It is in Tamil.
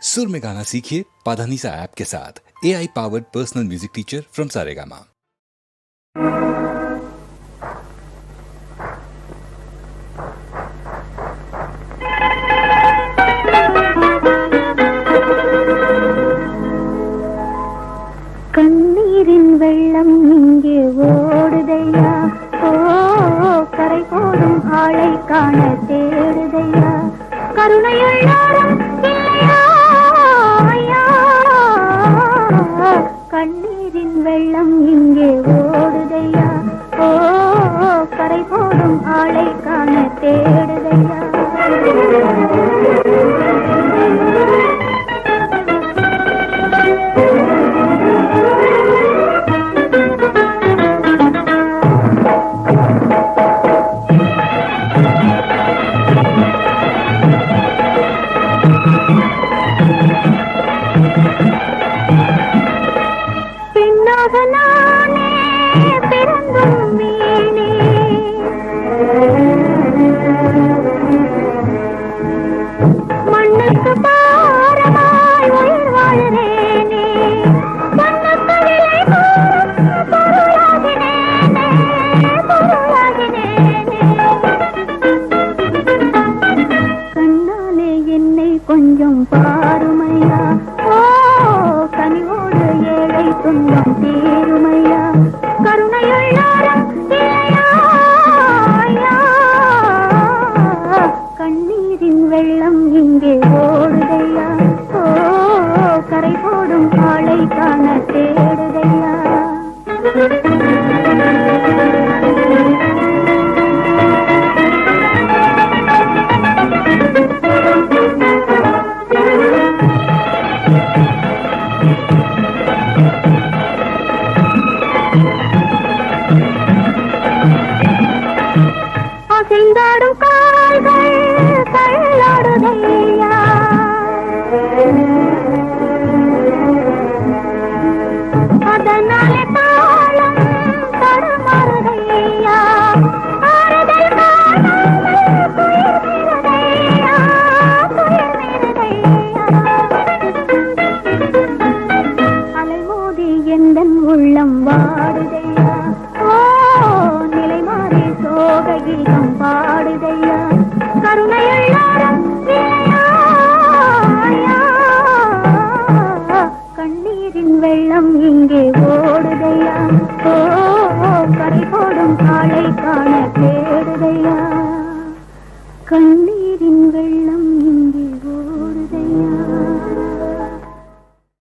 सुर में गाना सीखिए पाधानीसा ऐप के साथ। AI powered personal music teacher from Saregama. கண்ணீரின் வெள்ளம் இங்கே ஓடுதையா, ஓ கரை போடும் ஆளை காண தேடுதையா, கருணையுள்ளாரும் இல்லையா ஐயா. கண்ணீரின் வெள்ளம் இங்கே ஓடுதையா, ஓ கரை போடும் ஆளை காண தேடுதையா. நானே பிறந்தும் மீனே, மண்ணுக்கு பாரமாய் உயிர் வாழ்றேனே, பொன்னுக்கவிலை பொருளாகினேனே, பொருளாகினேனே. கண்ணாலே என்னை கொஞ்சம் பாருமையா,